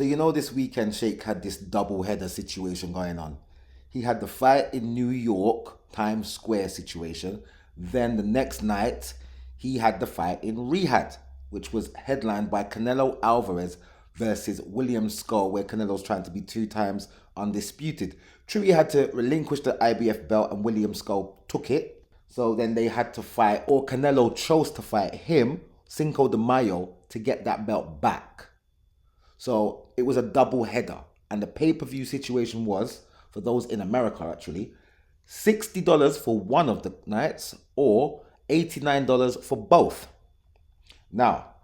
So you know this weekend Sheikh had this double header situation going on. He had the fight in New York, Times Square situation. Then the next night, he had the fight in Riyadh, which was headlined by Canelo Alvarez versus William Skull, where Canelo's trying to be 2 times undisputed. True, he had to relinquish the IBF belt and William Skull took it. So then they had to fight, or Canelo chose to fight him, Cinco de Mayo, to get that belt back. So it was a double header. And the pay-per-view situation was, for those in America actually, $60 for one of the nights or $89 for both. Now,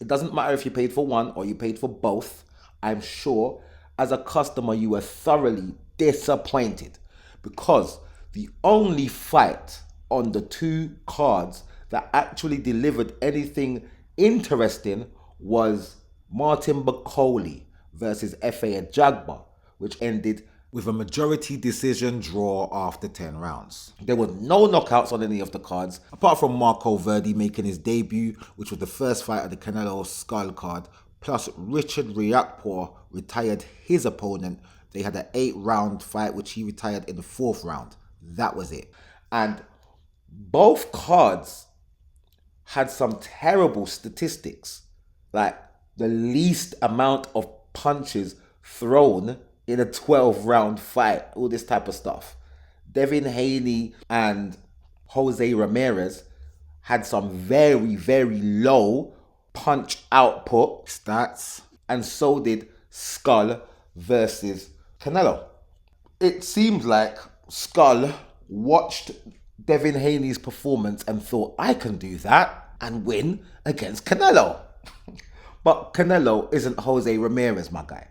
it doesn't matter if you paid for one or you paid for both. I'm sure as a customer you were thoroughly disappointed because the only fight on the 2 cards that actually delivered anything interesting was Martin Bakole versus F.A. Ajagba, which ended with a majority decision draw after 10 rounds. There were no knockouts on any of the cards, apart from Marco Verdi making his debut, which was the first fight of the Canelo Skull card, plus Richard Riakporhe retired his opponent. They had an 8-round fight, which he retired in the 4th round. That was it. And both cards had some terrible statistics, like the least amount of punches thrown in a 12-round fight, all this type of stuff. Devin Haney and Jose Ramirez had some very, very low punch output stats, and so did Skull versus Canelo. It seems like Skull watched Devin Haney's performance and thought, I can do that and win against Canelo. But Canelo isn't Jose Ramirez, my guy.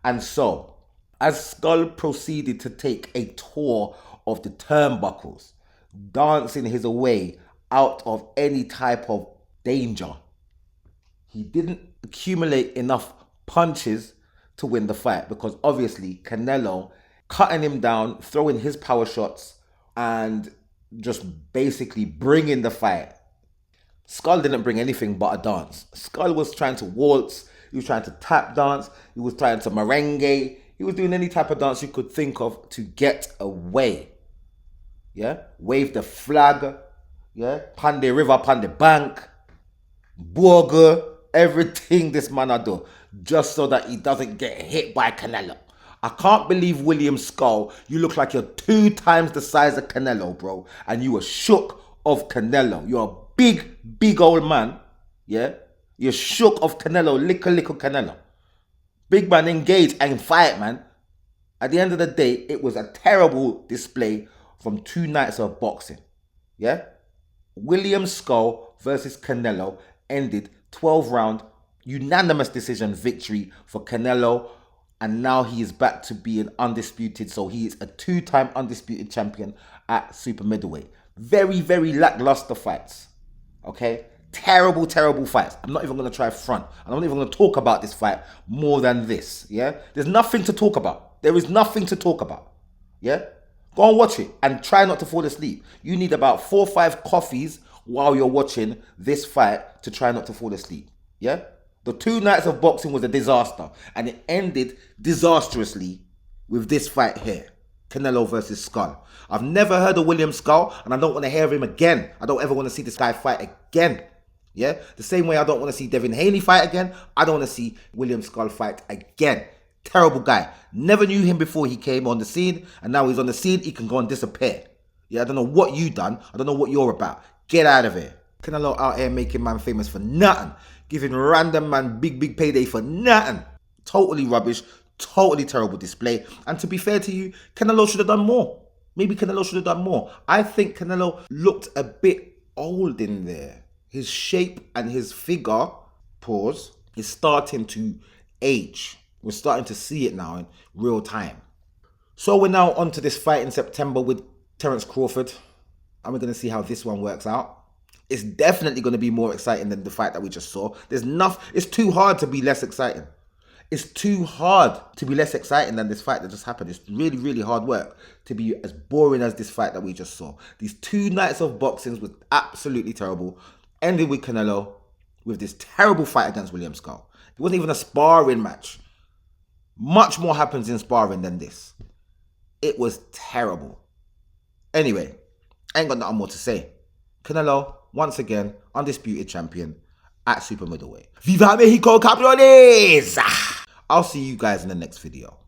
And so, as Skull proceeded to take a tour of the turnbuckles, dancing his way out of any type of danger, he didn't accumulate enough punches to win the fight because obviously Canelo cutting him down, throwing his power shots, and just basically bringing the fight. Skull didn't bring anything but a dance. Skull was trying to waltz, he was trying to tap dance, he was trying to merengue, he was doing any type of dance you could think of to get away. Yeah? Wave the flag, yeah? Pan the river, pan the bank, burger, everything this man a do, just so that he doesn't get hit by Canelo. I can't believe William Skull, you look like you're 2 times the size of Canelo, bro, and you were shook of Canelo. You're a big old man, yeah? You're shook of Canelo, little Canelo. Big man, engage and fight, man. At the end of the day, it was a terrible display from 2 nights of boxing, yeah? William Skull versus Canelo ended 12-round unanimous decision victory for Canelo, and now he is back to being undisputed. So he is a 2-time undisputed champion at super middleweight. Very, very lackluster fights. Okay? Terrible fights. I'm not even going to try front. I'm not even going to talk about this fight more than this. Yeah? There's nothing to talk about. There is nothing to talk about. Yeah? Go and watch it and try not to fall asleep. You need about 4 or 5 coffees while you're watching this fight to try not to fall asleep. Yeah? The 2 nights of boxing was a disaster, and it ended disastrously with this fight here. Canelo versus Skull. I've never heard of William Skull, and I don't want to hear of him again. I don't ever want to see this guy fight again. Yeah? The same way I don't want to see Devin Haney fight again, I don't want to see William Skull fight again. Terrible guy. Never knew him before he came on the scene, and now he's on the scene, he can go and disappear. Yeah, I don't know what you done. I don't know what you're about. Get out of here. Canelo out here making man famous for nothing. Giving random man big payday for nothing. Totally rubbish. Totally terrible display. And to be fair to you, Canelo should have done more. Maybe Canelo should have done more. I think Canelo looked a bit old in there. His shape and his figure, pause, is starting to age. We're starting to see it now in real time. So we're now on to this fight in September with Terence Crawford. And we're going to see how this one works out. It's definitely going to be more exciting than the fight that we just saw. It's too hard to be less exciting. It's too hard to be less exciting than this fight that just happened. It's really hard work to be as boring as this fight that we just saw. These 2 nights of boxing was absolutely terrible. Ended with Canelo with this terrible fight against William Skull. It wasn't even a sparring match. Much more happens in sparring than this. It was terrible. Anyway, I ain't got nothing more to say. Canelo, once again, undisputed champion at super middleweight. Viva Mexico, cabrones! I'll see you guys in the next video.